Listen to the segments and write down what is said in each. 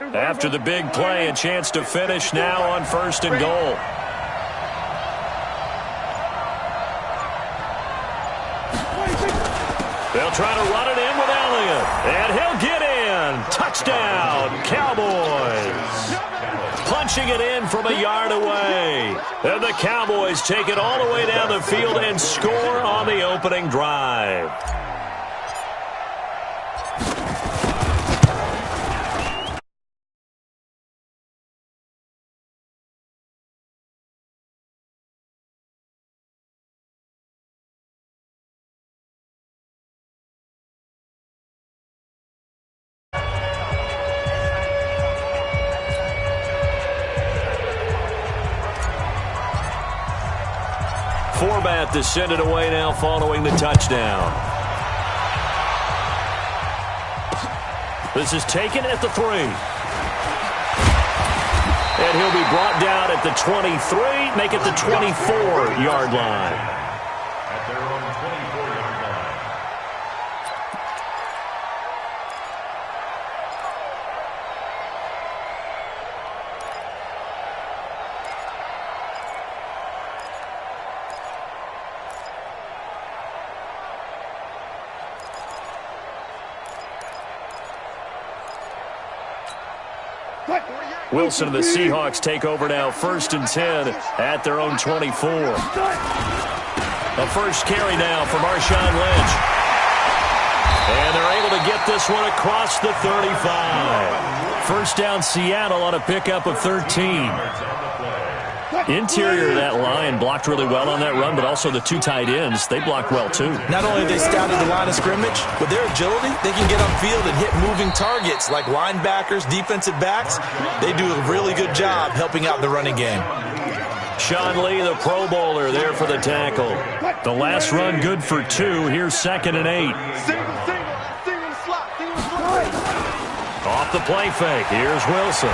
After the big play, a chance to finish now on 1st and goal. They'll try to run it in with Elliott, and he'll get in. Touchdown, Cowboys. Punching it in from a yard away. And the Cowboys take it all the way down the field and score on the opening drive. Forbat to send it away now following the touchdown. This is taken at the 3. And he'll be brought down at the 23, make it the 24-yard line. At their own 24-yard line. Wilson and the Seahawks take over now, 1st and 10 at their own 24. A first carry now for Marshawn Lynch. And they're able to get this one across the 35. First down Seattle on a pickup of 13. Interior of that line blocked really well on that run, but also the 2 tight ends, they blocked well too. Not only have they scouted the line of scrimmage, with their agility, they can get upfield and hit moving targets like linebackers, defensive backs. They do a really good job helping out the running game. Sean Lee, the Pro Bowler, there for the tackle. The last run good for 2. Here's 2nd and 8. Off the play fake. Here's Wilson.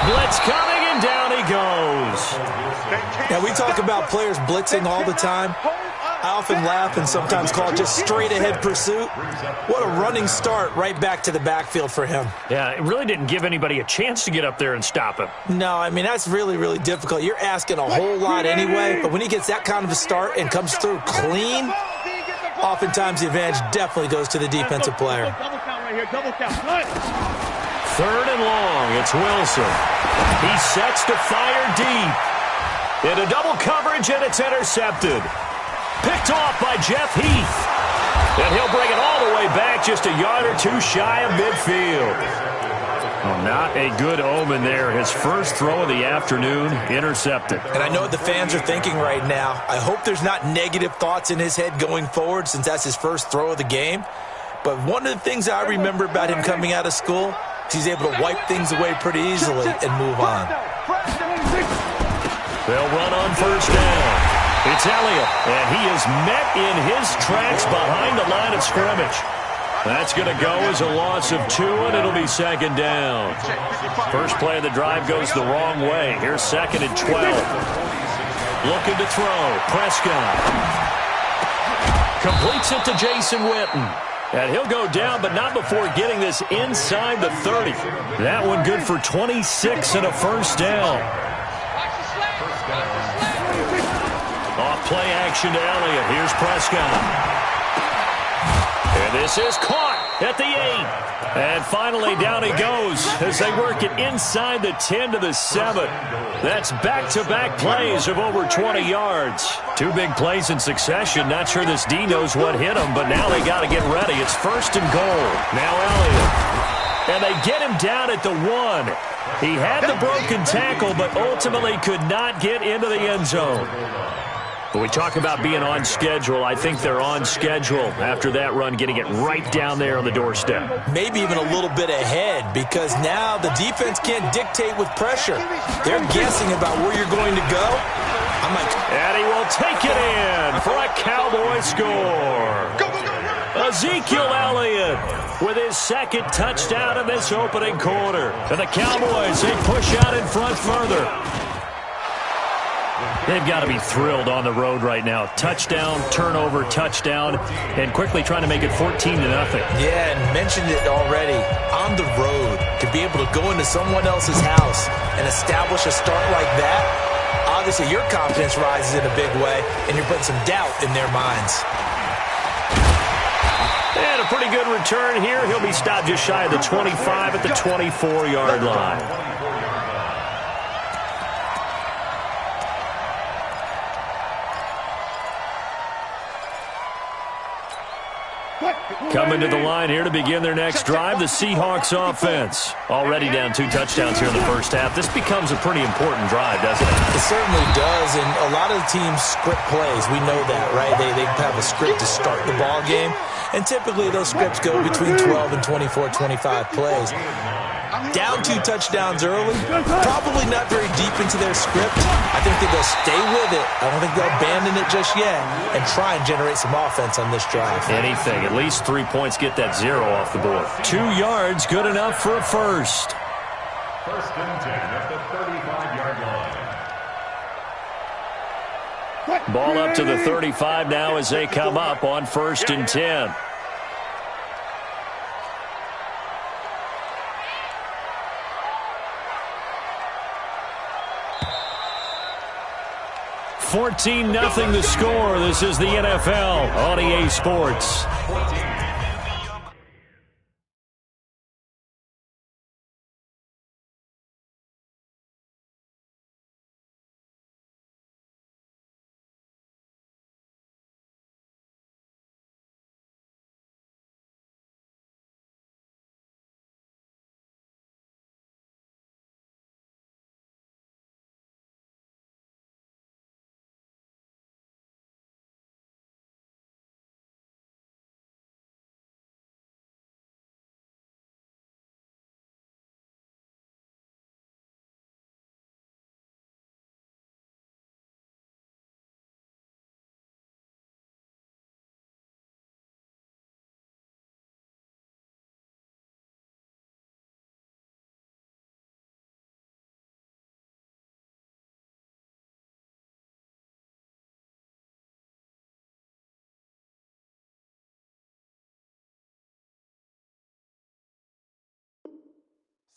Blitz coming, and down he goes. Now, we talk about players blitzing all the time. I often laugh and sometimes call it just straight-ahead pursuit. What a running start right back to the backfield for him. Yeah, it really didn't give anybody a chance to get up there and stop him. No, I mean, that's really, really difficult. You're asking a whole lot anyway, but when he gets that kind of a start and comes through clean, oftentimes the advantage definitely goes to the defensive player. Double count right here, double count. 3rd and long, it's Wilson. He sets to fire deep. Into double coverage, and it's intercepted. Picked off by Jeff Heath. And he'll bring it all the way back just a yard or 2 shy of midfield. Well, not a good omen there. His first throw of the afternoon, intercepted. And I know what the fans are thinking right now. I hope there's not negative thoughts in his head going forward since that's his first throw of the game. But one of the things I remember about him coming out of school, he's able to wipe things away pretty easily and move on. They'll run on 1st down. It's Elliott, and he is met in his tracks behind the line of scrimmage. That's going to go as a loss of 2, and it'll be 2nd down. First play of the drive goes the wrong way. Here's 2nd and 12. Looking to throw. Prescott completes it to Jason Witten. And he'll go down, but not before getting this inside the 30. That one good for 26 and a first down. Off play action to Elliott. Here's Prescott. And this is caught at the 8. And finally down he goes as they work it inside the 10 to the 7. That's back-to-back plays of over 20 yards. 2 big plays in succession. Not sure this D knows what hit him, but now they got to get ready. It's 1st and goal. Now Elliott. And they get him down at the 1. He had the broken tackle, but ultimately could not get into the end zone. When we talk about being on schedule, I think they're on schedule after that run, getting it right down there on the doorstep. Maybe even a little bit ahead, because now the defense can't dictate with pressure. They're guessing about where you're going to go. And he will take it in for a Cowboy score. Ezekiel Elliott with his 2nd touchdown in this opening quarter. And the Cowboys, they push out in front further. They've got to be thrilled on the road right now. Touchdown, turnover, touchdown, and quickly trying to make it 14-0. Yeah, and mentioned it already. On the road, to be able to go into someone else's house and establish a start like that, obviously your confidence rises in a big way, and you're putting some doubt in their minds. And a pretty good return here. He'll be stopped just shy of the 25 at the 24-yard line. Coming to the line here to begin their next drive, the Seahawks offense. Already down 2 touchdowns here in the first half. This becomes a pretty important drive, doesn't it? It certainly does, and a lot of the teams script plays. We know that, right? They have a script to start the ball game, and typically those scripts go between 12 and 24, 25 plays. Down 2 touchdowns early, probably not very deep into their script. I think that they'll stay with it. I don't think they'll abandon it just yet and try and generate some offense on this drive. Anything. At least 3 points, get that 0 off the board. 2 yards, good enough for a first. First and 10 at the 35-yard line. Ball up to the 35 now as they come up on 1st and 10. $14-0 the score. This is the NFL on EA Sports.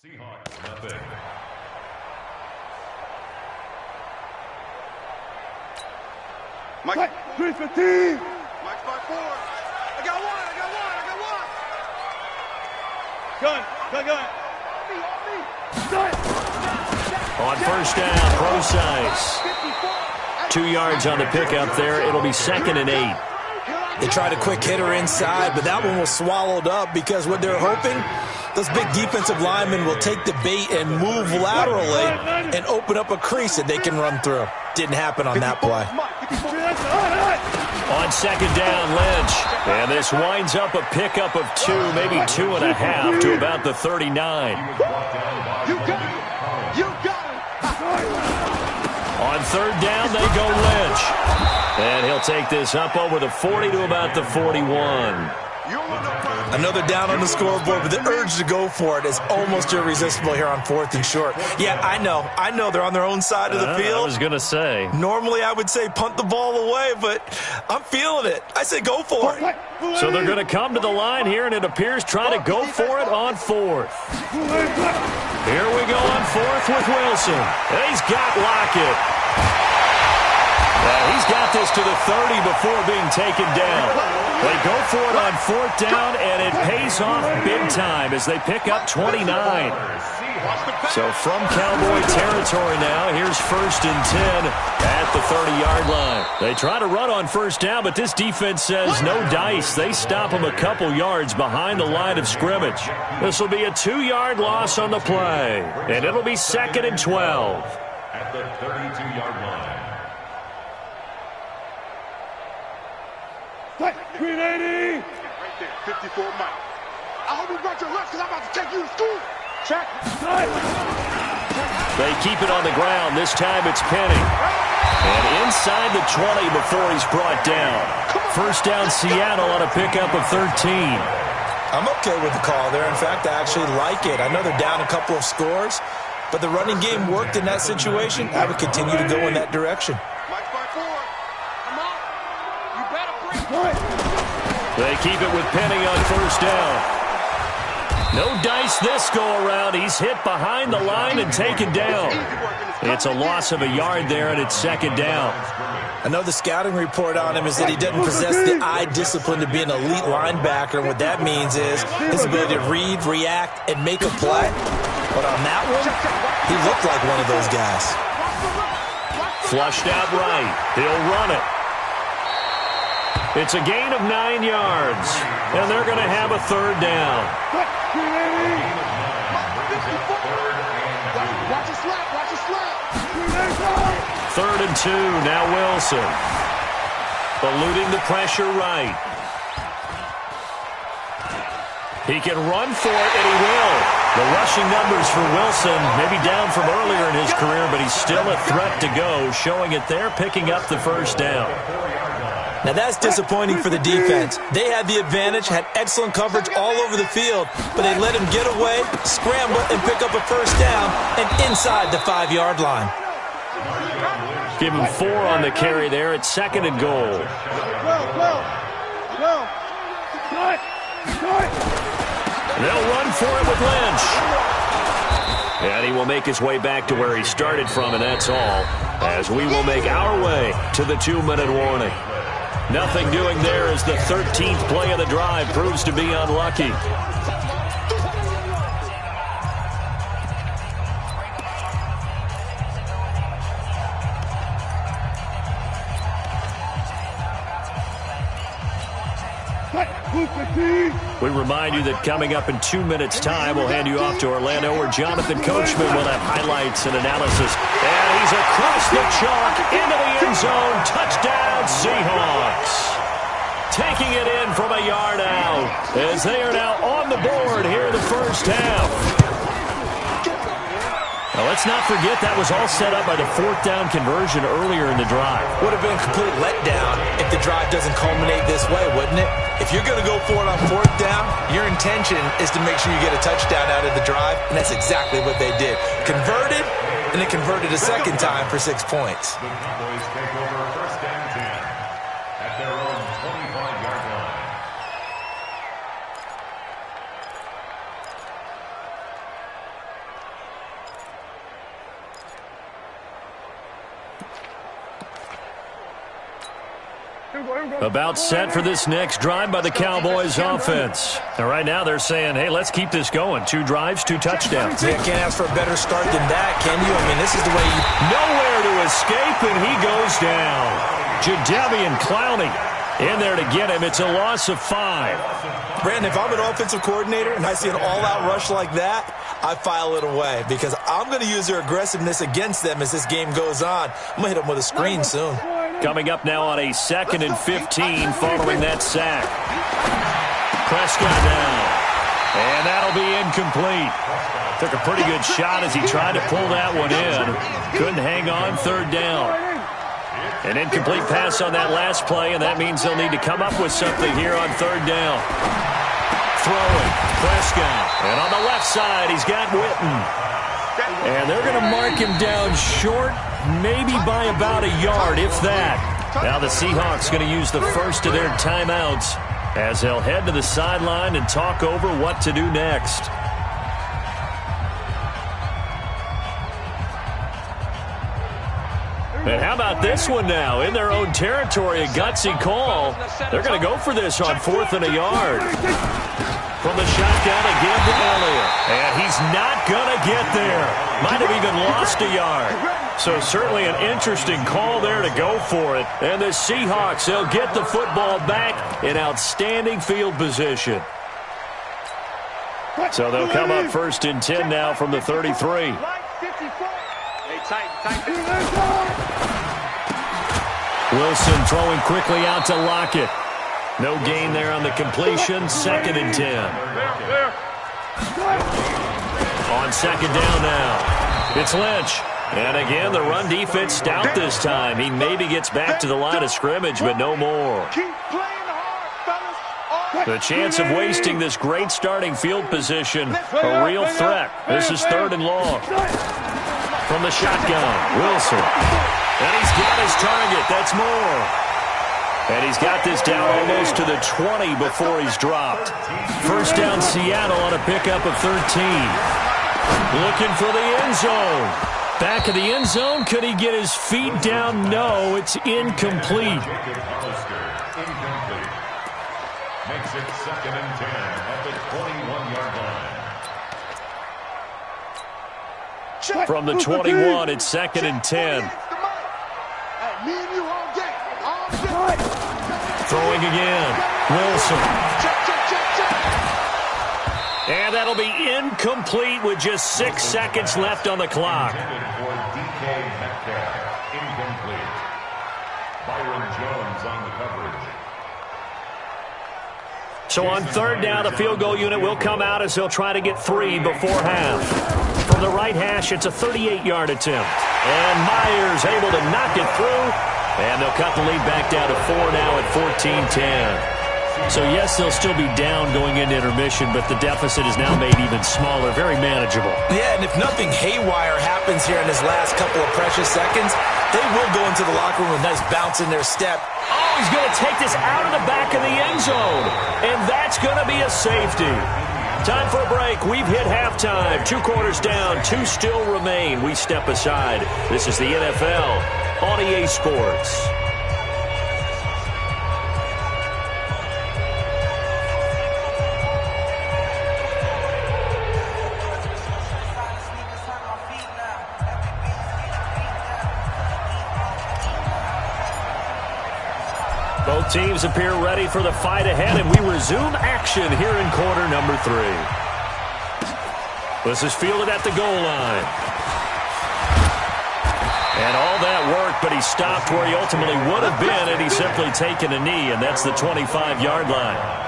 Seahawks, nothing. Mike, 315. Mike, 5-4. I got one. Gun. On first down, Procise. 2 yards on the pickup there. It'll be 2nd and 8. They tried a quick hitter inside, but that one was swallowed up because what they're hoping, those big defensive linemen will take the bait and move laterally and open up a crease that they can run through. Didn't happen on that play. On 2nd down, Lynch. And this winds up a pickup of 2, maybe 2.5 to about the 39. You got it. On 3rd down, they go Lynch. And he'll take this up over the 40 to about the 41. Another down on the scoreboard, but the urge to go for it is almost irresistible here on 4th and short. Yeah, I know they're on their own side of the field. I was going to say. Normally I would say punt the ball away, but I'm feeling it. I say go for it. So they're going to come to the line here, and it appears trying to go for it on 4th. Here we go on 4th with Wilson. And he's got Lockett. He's got this to the 30 before being taken down. They go for it on 4th down, and it pays off big time as they pick up 29. So from Cowboy territory now, here's 1st and 10 at the 30-yard line. They try to run on 1st down, but this defense says no dice. They stop them a couple yards behind the line of scrimmage. This will be a 2-yard loss on the play, and it'll be 2nd and 12. At the 32-yard line. 380. Right there, 54 Mike. I hope you brought your lunch because I'm about to take you to school. Check. They keep it on the ground. This time it's Penny. And inside the 20 before he's brought down. 1st down Seattle on a pickup of 13. I'm okay with the call there. In fact, I actually like it. I know they're down a couple of scores, but the running game worked in that situation. I would continue to go in that direction. They keep it with Penny on first down. No dice this go-around. He's hit behind the line and taken down. It's a loss of a yard there, and it's second down. I know the scouting report on him is that he doesn't possess the eye discipline to be an elite linebacker. And what that means is his ability to read, react, and make a play. But on that one, he looked like one of those guys. Flushed out right. He'll run it. It's a gain of 9 yards, and they're going to have a third down. Watch it slap, watch it slap. 3rd and 2, now Wilson. Eluding the pressure right. He can run for it, and he will. The rushing numbers for Wilson, maybe down from earlier in his career, but he's still a threat to go, showing it there, picking up the first down. Now that's disappointing for the defense. They had the advantage, had excellent coverage all over the field, but they let him get away, scramble, and pick up a first down, and inside the 5-yard line. Give him 4 on the carry there at 2nd and goal. They'll run for it with Lynch. And he will make his way back to where he started from, and that's all, as we will make our way to the 2-minute warning. Nothing doing there as the 13th play of the drive proves to be unlucky. We remind you that coming up in 2 minutes' time, we'll hand you off to Orlando, where Jonathan Coachman will have highlights and analysis. And he's across the chalk into the end zone. Touchdown, Seahawks. Taking it in from a yard out as they are now on the board here in the first half. Now, let's not forget that was all set up by the 4th down conversion earlier in the drive. Would have been a complete letdown if the drive doesn't culminate this way, wouldn't it? If you're going to go for it on 4th down, your intention is to make sure you get a touchdown out of the drive, and that's exactly what they did. Converted, and then converted a second time for 6 points. The Cowboys take over 1st and 10 at their own 25-yard line. About set for this next drive by the Cowboys offense. And right now they're saying, hey, let's keep this going. 2 drives, 2 touchdowns. You can't ask for a better start than that, can you? I mean, this is the way you... Nowhere to escape, and he goes down. Jadeveon Clowney in there to get him. It's a loss of 5. Brandon, if I'm an offensive coordinator and I see an all-out rush like that, I file it away because I'm going to use their aggressiveness against them as this game goes on. I'm going to hit them with a screen soon. Coming up now on a 2nd and 15 following that sack. Prescott down. And that'll be incomplete. Took a pretty good shot as he tried to pull that one in. Couldn't hang on, 3rd down. An incomplete pass on that last play, and that means they'll need to come up with something here on 3rd down. Throwing, Prescott. And on the left side, he's got Witten. And they're going to mark him down short, maybe by about a yard, if that. Now the Seahawks going to use the first of their timeouts as they'll head to the sideline and talk over what to do next. And how about this one now? In their own territory, a gutsy call. They're going to go for this on 4th and a yard. From the shotgun again to Elliott. And he's not going to get there. Might have even lost a yard. So certainly an interesting call there to go for it. And the Seahawks, they'll get the football back in outstanding field position. So they'll come up 1st and 10 now from the 33. Wilson throwing quickly out to Lockett. No gain there on the completion. 2nd and 10. On 2nd down now. It's Lynch. And again, the run defense stout this time. He maybe gets back to the line of scrimmage, but no more. The chance of wasting this great starting field position, a real threat. This is 3rd and long. From the shotgun, Wilson. And he's got his target. That's more. And he's got this down almost to the 20 before he's dropped. First down Seattle on a pickup of 13. Looking for the end zone. Back of the end zone. Could he get his feet down? No, it's incomplete. Makes it 2nd and 10 at the 21-yard line. From the 21, it's 2nd and 10. Throwing again. Wilson. And that'll be incomplete with just 6 seconds left on the clock. For DK Metcalf, incomplete. Byron Jones on the coverage. So on 3rd down, the field goal unit will come out as they'll try to get 3 before half. From the right hash, it's a 38-yard attempt. And Myers able to knock it through. And they'll cut the lead back down to 4 now at 14-10. So, yes, they'll still be down going into intermission, but the deficit is now made even smaller, very manageable. Yeah, and if nothing haywire happens here in his last couple of precious seconds, they will go into the locker room with a nice bounce in their step. Oh, he's going to take this out of the back of the end zone, and that's going to be a safety. Time for a break. We've hit halftime. 2 quarters down, 2 still remain. We step aside. This is the NFL on EA Sports. Both teams appear ready for the fight ahead, and we resume action here in quarter number 3. This is fielded at the goal line. And all that work, but he stopped where he ultimately would have been had he simply taken a knee, and that's the 25-yard line.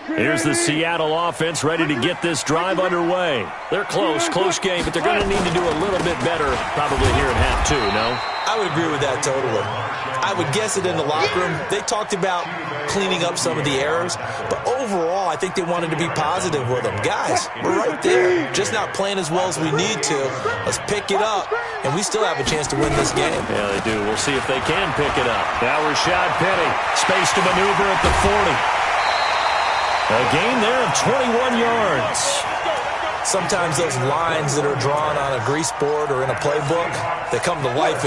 Here's the Seattle offense ready to get this drive underway. They're close game, but they're going to need to do a little bit better probably here in half 2, no? I would agree with that totally. I would guess it in the locker room. They talked about cleaning up some of the errors, but overall, I think they wanted to be positive with them. Guys, we're right there. Just not playing as well as we need to. Let's pick it up, and we still have a chance to win this game. Yeah, they do. We'll see if they can pick it up. Now Rashad Penny, space to maneuver at the 40. A gain there of 21 yards. Sometimes those lines that are drawn on a grease board or in a playbook, they come to life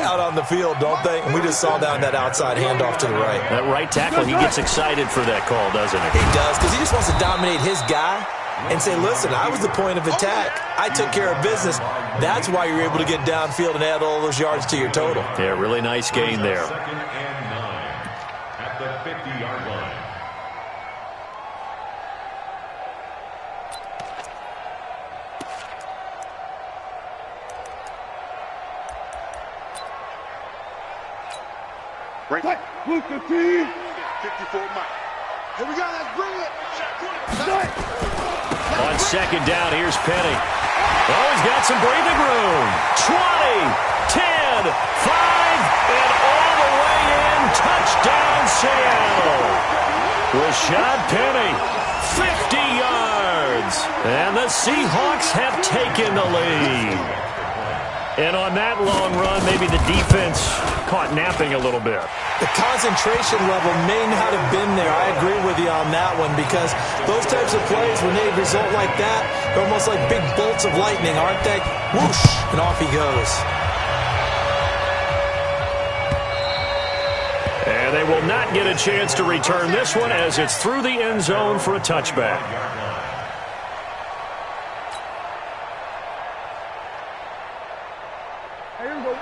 out on the field, don't they? And we just saw down that outside handoff to the right. That right tackle, he gets excited for that call, doesn't he? He does, because he just wants to dominate his guy and say, listen, I was the point of attack. I took care of business. That's why you're able to get downfield and add all those yards to your total. Yeah, really nice gain there. 2nd and 9 at the 50-yard line. Right. Look, the team. 54 Mike. Here we go. Let's bring it. On 2nd down, here's Penny. Oh, he's got some breathing room. 20, 10, 5, and all the way in. Touchdown, Seattle. Rashad Penny, 50 yards. And the Seahawks have taken the lead. And on that long run, maybe the defense caught napping a little bit. The concentration level may not have been there. I agree with you on that one, because those types of plays, when they result like that, they're almost like big bolts of lightning, aren't they? Whoosh, and off he goes. And they will not get a chance to return this one as it's through the end zone for a touchback.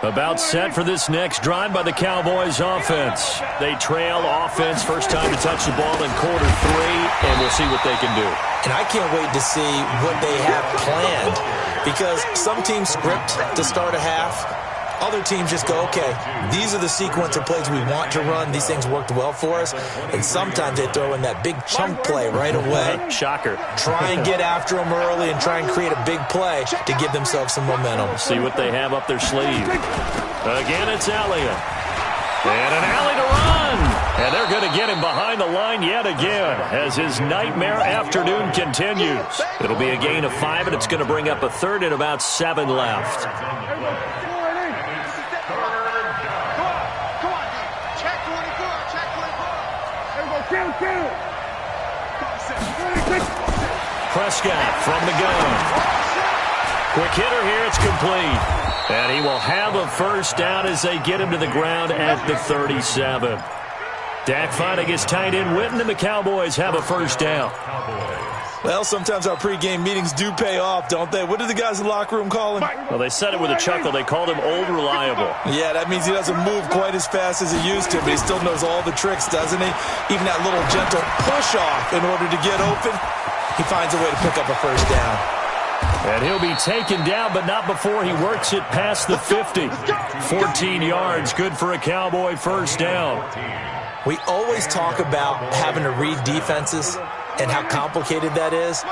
About set for this next drive by the Cowboys offense. They trail offense, first time to touch the ball in quarter 3, and we'll see what they can do. And I can't wait to see what they have planned, because some teams script to start a half. Other teams just go, okay, these are the sequence of plays we want to run. These things worked well for us. And sometimes they throw in that big chunk play right away. Shocker. Try and get after them early and try and create a big play to give themselves some momentum. See what they have up their sleeve. Again, it's Elliott. And an alley to run. And they're going to get him behind the line yet again as his nightmare afternoon continues. It'll be a gain of 5, and it's going to bring up a third and about 7 left. Prescott from the gun. Quick hitter here, it's complete. And he will have a first down as they get him to the ground at the 37. Dak finding his tight end Witten, and the Cowboys have a first down. Well, sometimes our pregame meetings do pay off, don't they? What did the guys in the locker room call him? Well, they said it with a chuckle. They called him Old Reliable. Yeah, that means he doesn't move quite as fast as he used to, but he still knows all the tricks, doesn't he? Even that little gentle push-off in order to get open, he finds a way to pick up a first down. And he'll be taken down, but not before he works it past the 50. 14 yards, good for a Cowboy first down. We always talk about having to read defenses and how complicated that is.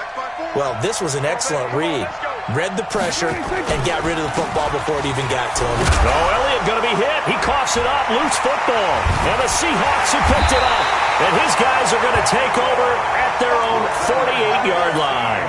Well, this was an excellent read. Read the pressure and got rid of the football before it even got to him. Oh, Elliott going to be hit. He coughs it up. Loose football. And the Seahawks have picked it up. And his guys are going to take over at their own 48-yard line.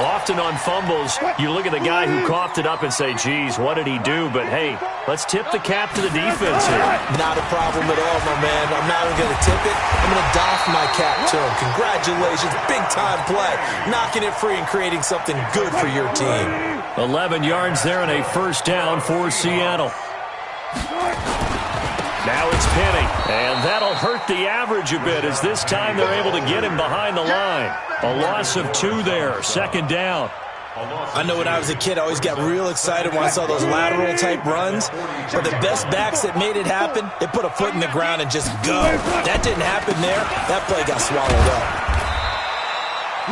Often on fumbles, you look at the guy who coughed it up and say, geez, what did he do? But, hey, let's tip the cap to the defense here. Not a problem at all, my man. I'm not even going to tip it. I'm going to doff my cap to him. Congratulations. Big-time play. Knocking it free and creating something good for your team. 11 yards there and a first down for Seattle. Now it's Penny, and that'll hurt the average a bit as this time they're able to get him behind the line. A loss of 2 there, second down. I know when I was a kid, I always got real excited when I saw those lateral-type runs. But the best backs that made it happen, they put a foot in the ground and just go. That didn't happen there. That play got swallowed up.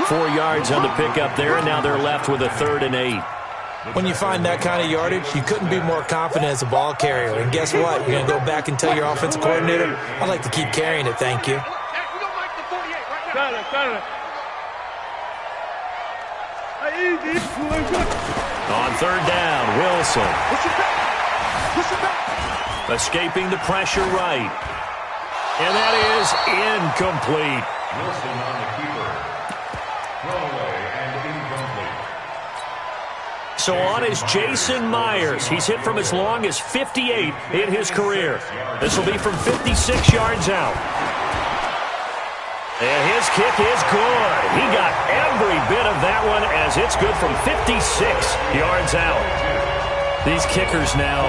4 yards on the pickup there, and now they're left with a 3rd and 8. When you find that kind of yardage, you couldn't be more confident as a ball carrier. And guess what? You're going to go back and tell your offensive coordinator, I'd like to keep carrying it, thank you. On 3rd down, Wilson. Escaping the pressure right. And that is incomplete. Wilson on the keeper. Throwaway and incomplete. So on is Jason Myers. He's hit from as long as 58 in his career. This will be from 56 yards out. And his kick is good. He got every bit of that one as it's good from 56 yards out. These kickers now,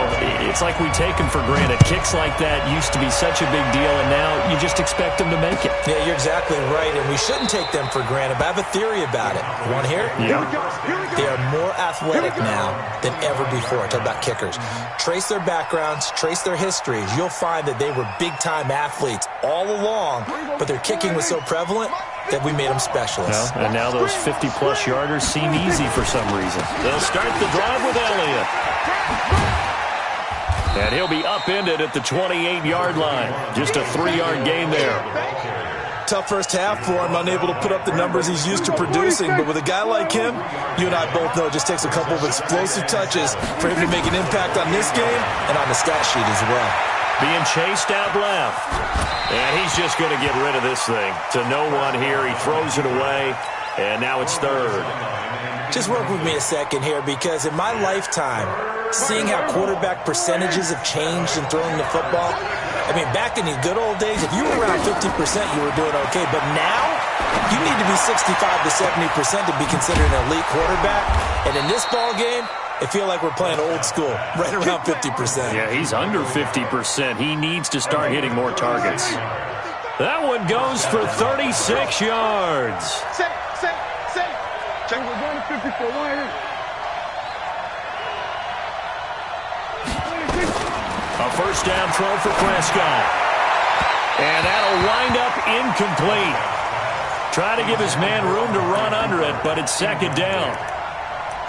it's like we take them for granted. Kicks like that used to be such a big deal, and now you just expect them to make it. Yeah, you're exactly right, and we shouldn't take them for granted, but I have a theory about it. You want to hear it? Yeah. They are more athletic now than ever before. Talk about kickers. Trace their backgrounds, trace their histories. You'll find that they were big-time athletes all along, but their kicking was so prevalent that we made them specialists. Well, and now those 50-plus yarders seem easy for some reason. They'll start the drive with Elliott. And he'll be upended at the 28-yard line. Just a 3-yard gain there. Tough first half for him, unable to put up the numbers he's used to producing. But with a guy like him, you and I both know it just takes a couple of explosive touches for him to make an impact on this game and on the stat sheet as well. Being chased out left. And he's just going to get rid of this thing. To no one here. He throws it away. And now it's 3rd. Just work with me a second here, because in my lifetime, seeing how quarterback percentages have changed in throwing the football, I mean, back in the good old days, if you were around 50%, you were doing okay. But now, you need to be 65 to 70% to be considered an elite quarterback. And in this ball game, I feel like we're playing old school, right around 50%. Yeah, he's under 50%. He needs to start hitting more targets. That one goes for 36 yards. Check, we're going to 54. A first down throw for Prescott. And that'll wind up incomplete. Try to give his man room to run under it, but it's 2nd down.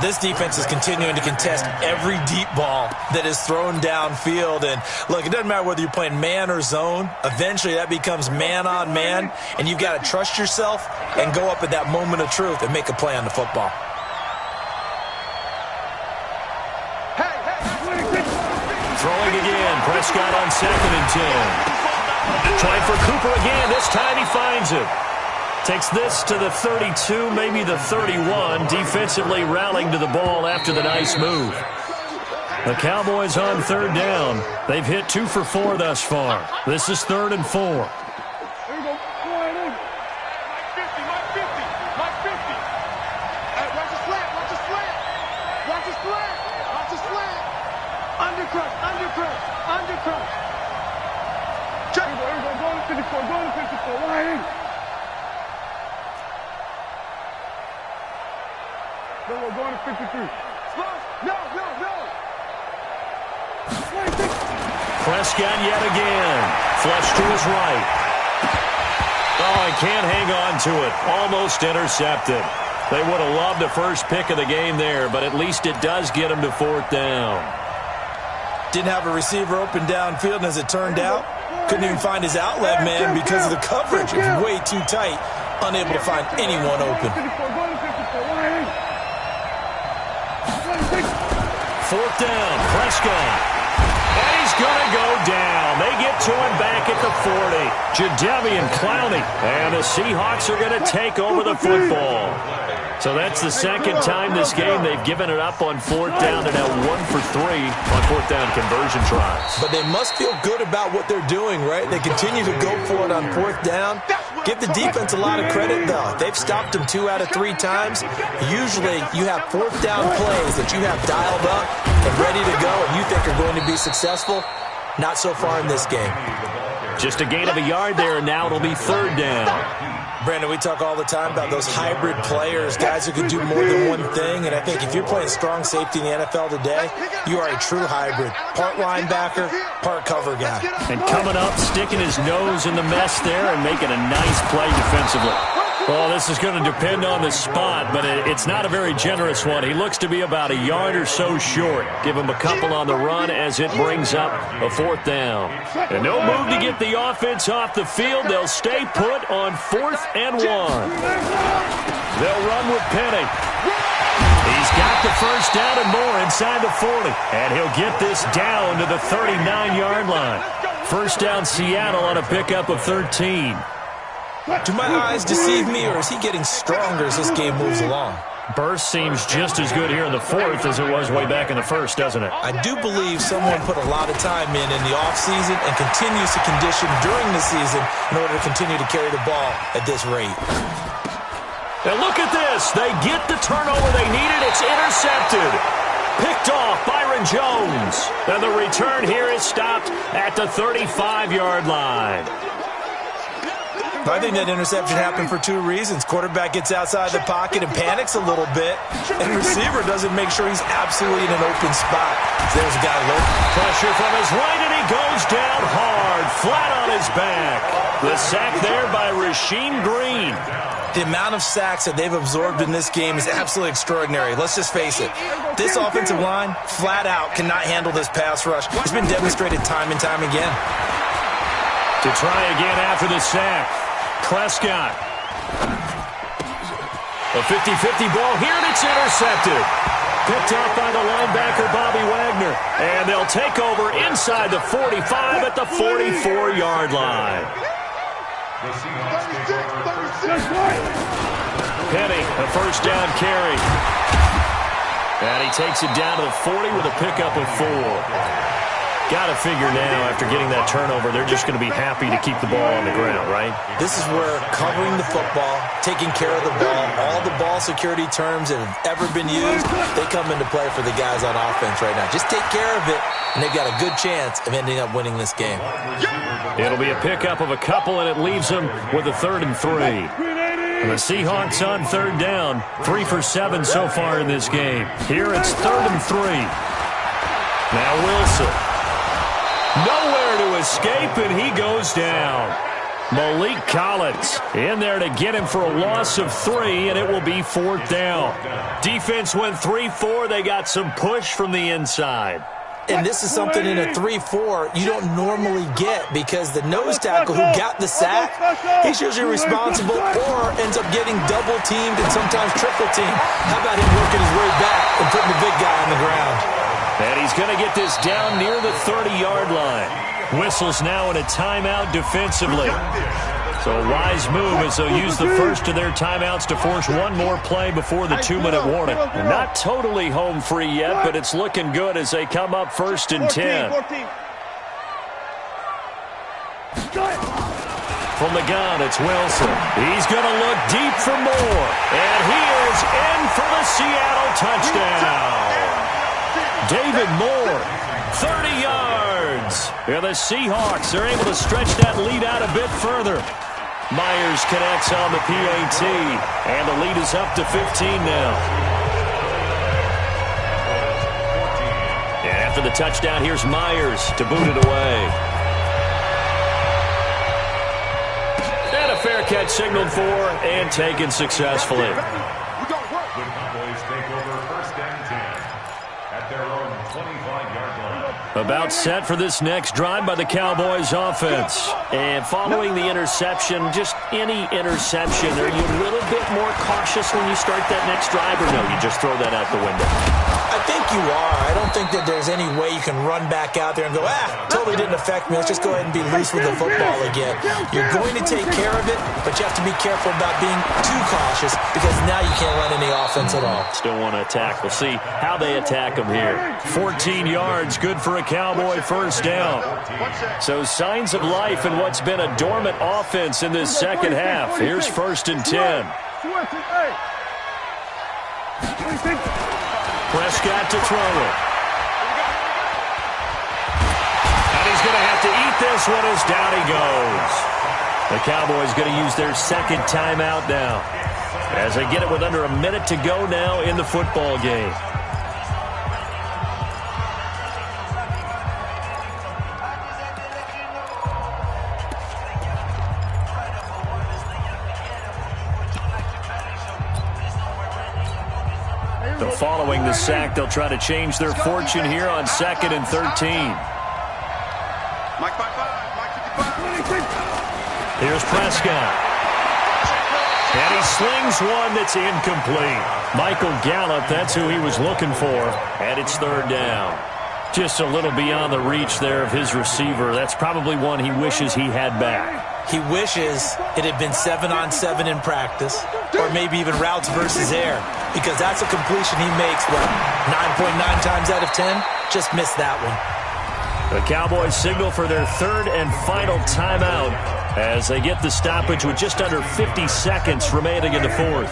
This defense is continuing to contest every deep ball that is thrown downfield. And look, it doesn't matter whether you're playing man or zone. Eventually, that becomes man on man. And you've got to trust yourself and go up at that moment of truth and make a play on the football. Throwing again. Prescott on 2nd and 10. Trying for Cooper again. This time he finds it. Takes this to the 32, maybe the 31. Defensively rallying to the ball after the nice move. The Cowboys on 3rd down. They've hit 2 for 4 thus far. This is 3rd and 4. We're going to 53. No. Prescott yet again. Flush to his right. Oh, he can't hang on to it. Almost intercepted. They would have loved the first pick of the game there, but at least it does get him to 4th down. Didn't have a receiver open downfield, and as it turned out, couldn't even find his outlet man because of the coverage. It's way too tight. Unable to find anyone open. 4th down, Prescott. And he's going to go down. They get to him back at the 40. Jadeveon Clowney. And the Seahawks are going to take over the football. So that's the second time this game they've given it up on 4th down. They're now 1 for 3 on 4th down conversion tries. But they must feel good about what they're doing, right? They continue to go for it on 4th down. Give the defense a lot of credit, though. They've stopped them 2 out of 3 times. Usually you have 4th down plays that you have dialed up and ready to go and you think are going to be successful. Not so far in this game. Just a gain of a yard there, and now it'll be 3rd down. Brandon, we talk all the time about those hybrid players, guys who can do more than one thing, and I think if you're playing strong safety in the NFL today, you are a true hybrid. Part linebacker, part cover guy. And coming up, sticking his nose in the mess there and making a nice play defensively. Well, this is going to depend on the spot, but it's not a very generous one. He looks to be about a yard or so short. Give him a couple on the run as it brings up a 4th down. And no move to get the offense off the field. They'll stay put on 4th and 1. They'll run with Penny. He's got the first down and more inside the 40. And he'll get this down to the 39-yard line. First down Seattle on a pickup of 13. Do my eyes deceive me, or is he getting stronger as this game moves along? Burst seems just as good here in the 4th as it was way back in the 1st, doesn't it? I do believe someone put a lot of time in the offseason and continues to condition during the season in order to continue to carry the ball at this rate. And look at this. They get the turnover they needed. It's intercepted. Picked off Byron Jones. And the return here is stopped at the 35-yard line. I think that interception happened for 2 reasons. Quarterback gets outside the pocket and panics a little bit, and receiver doesn't make sure he's absolutely in an open spot. There's a guy lurking. Pressure from his right, and he goes down hard, flat on his back. The sack there by Rasheem Green. The amount of sacks that they've absorbed in this game is absolutely extraordinary. Let's just face it. This offensive line, flat out, cannot handle this pass rush. It's been demonstrated time and time again. To try again after the sack. Prescott. A 50-50 ball here, and it's intercepted. Picked off by the linebacker, Bobby Wagner. And they'll take over inside the 45 at the 44-yard line. Penny, a first down carry. And he takes it down to the 40 with a pickup of 4. Got to figure now, after getting that turnover, they're just going to be happy to keep the ball on the ground, right? This is where covering the football, taking care of the ball, all the ball security terms that have ever been used, they come into play for the guys on offense right now. Just take care of it, and they've got a good chance of ending up winning this game. It'll be a pickup of a couple, and it leaves them with a 3rd and 3. And the Seahawks on 3rd down, 3 for 7 so far in this game. Here it's 3rd and 3. Now Wilson. Nowhere to escape, and he goes down. Malik Collins in there to get him for a loss of 3, and it will be 4th down. Defense went 3-4. They got some push from the inside. And this is something in a 3-4 you don't normally get, because the nose tackle who got the sack, he's usually responsible or ends up getting double-teamed and sometimes triple-teamed. How about him working his way back and putting the big guy on the ground? And he's going to get this down near the 30-yard line. Whistles now in a timeout defensively. So a wise move as they'll use the first of their timeouts to force one more play before the 2-minute warning. And not totally home free yet, but it's looking good as they come up 1st and 10. From the gun, it's Wilson. He's going to look deep for more. And he is in for the Seattle touchdown. David Moore, 30 yards. And the Seahawks are able to stretch that lead out a bit further. Myers connects on the PAT, and the lead is up to 15 now. And after the touchdown, here's Myers to boot it away. And a fair catch signaled for and taken successfully. The Cowboys take over 1st and 10 at their own 25-yard line. About set for this next drive by the Cowboys offense. And following the interception, just any interception, are you a little bit more cautious when you start that next drive, or no, you just throw that out the window? I think you are. I don't think that there's any way you can run back out there and go, totally didn't affect me. Let's just go ahead and be loose with the football again. You're going to take care of it, but you have to be careful about being too cautious because now you can't run any offense at all. Still want to attack. We'll see how they attack them here. 14 yards, good for a Cowboy first down. So signs of life in what's been a dormant offense in this second half. Here's 1st and 10. Prescott to throw it. And he's going to have to eat this one as down he goes. The Cowboys going to use their second timeout now as they get it with under a minute to go now in the football game. Following the sack, they'll try to change their fortune here on 2nd and 13. Here's Prescott. And he slings one that's incomplete. Michael Gallup, that's who he was looking for. And it's 3rd down. Just a little beyond the reach there of his receiver. That's probably one he wishes he had back. He wishes it had been 7-on-7 in practice, or maybe even routes versus air, because that's a completion he makes, 9.9 times out of 10? Just missed that one. The Cowboys signal for their 3rd and final timeout as they get the stoppage with just under 50 seconds remaining in the 4th.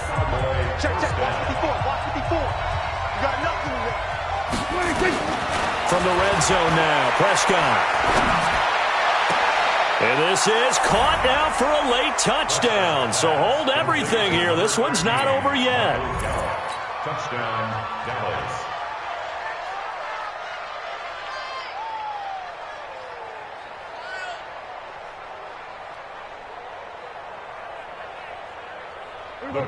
Check, watch 54, watch 54. You got nothing to do. From the red zone now, Prescott. And this is caught now for a late touchdown. So hold everything here. This one's not over yet. Touchdown, Dallas.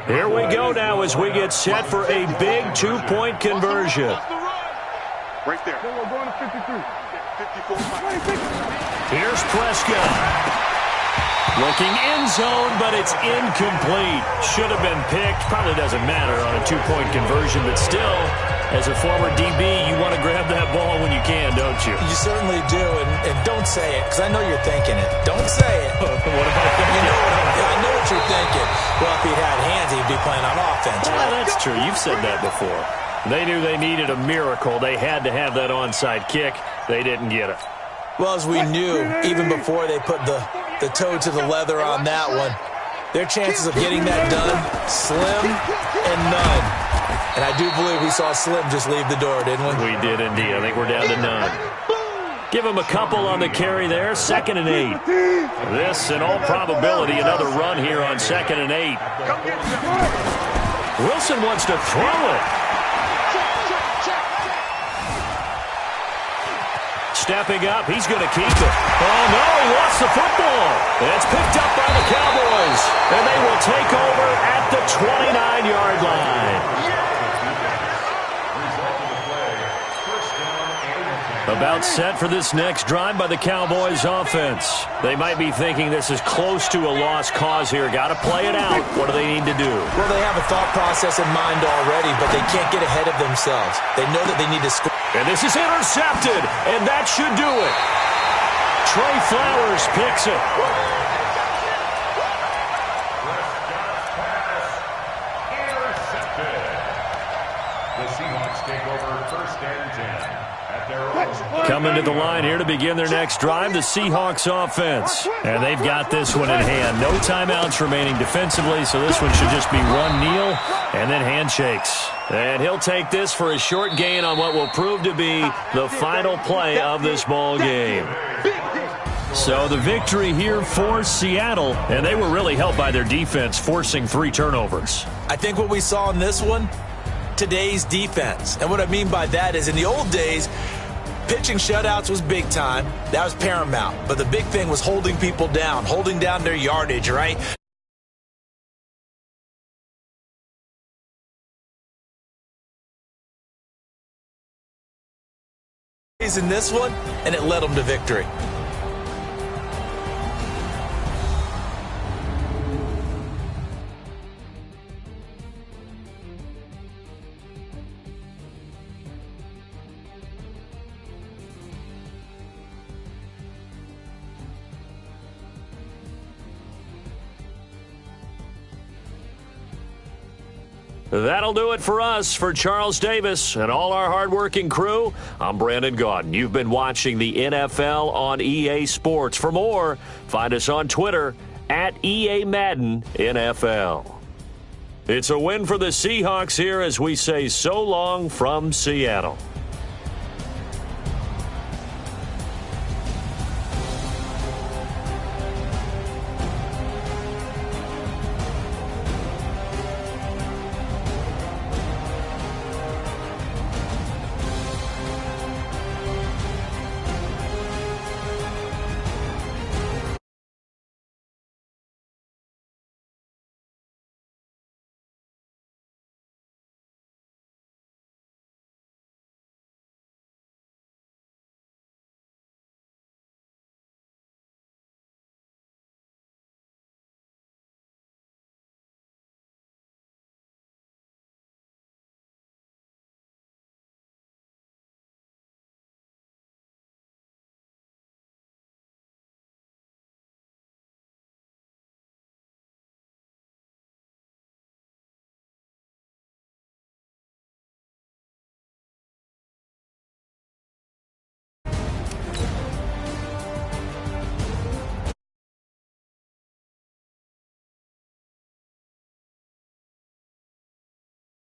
Here we go now as we get set for a big 2-point conversion. Right there. We're going to 53. 54. Here's Prescott. Looking end zone, but it's incomplete. Should have been picked. Probably doesn't matter on a 2-point conversion, but still, as a former DB, you want to grab that ball when you can, don't you? You certainly do, and don't say it, because I know you're thinking it. Don't say it. What am I thinking? I know what you're thinking. Well, if he'd had hands, he'd be playing on offense. Well, that's true. You've said that before. They knew they needed a miracle. They had to have that onside kick. They didn't get it. Well, as we knew, even before they put the toe to the leather on that one, their chances of getting that done, slim and none. And I do believe we saw Slim just leave the door, didn't we? We did indeed. I think we're down to none. Give him a couple on the carry there, 2nd and 8. This, in all probability, another run here on 2nd and 8. Wilson wants to throw it. Stepping up, he's going to keep it. Oh, no, he lost the football. It's picked up by the Cowboys, and they will take over at the 29-yard line. About set for this next drive by the Cowboys offense. They might be thinking this is close to a lost cause here. Got to play it out. What do they need to do? Well, they have a thought process in mind already, but they can't get ahead of themselves. They know that they need to score. And this is intercepted, and that should do it. Trey Flowers picks it. Intercepted. The Seahawks take over first and 10 at their own. Coming to the line here to begin their next drive, the Seahawks offense. And they've got this one in hand. No timeouts remaining defensively, so this one should just be one kneel and then handshakes. And he'll take this for a short gain on what will prove to be the final play of this ball game. So the victory here for Seattle, and they were really helped by their defense, forcing 3 turnovers. I think what we saw in this one, today's defense. And what I mean by that is in the old days, pitching shutouts was big time. That was paramount. But the big thing was holding people down, holding down their yardage, right? In this one, and it led them to victory. That'll do it for us. For Charles Davis and all our hardworking crew, I'm Brandon Gaudin. You've been watching the NFL on EA Sports. For more, find us on Twitter at EA Madden NFL. It's a win for the Seahawks here as we say so long from Seattle.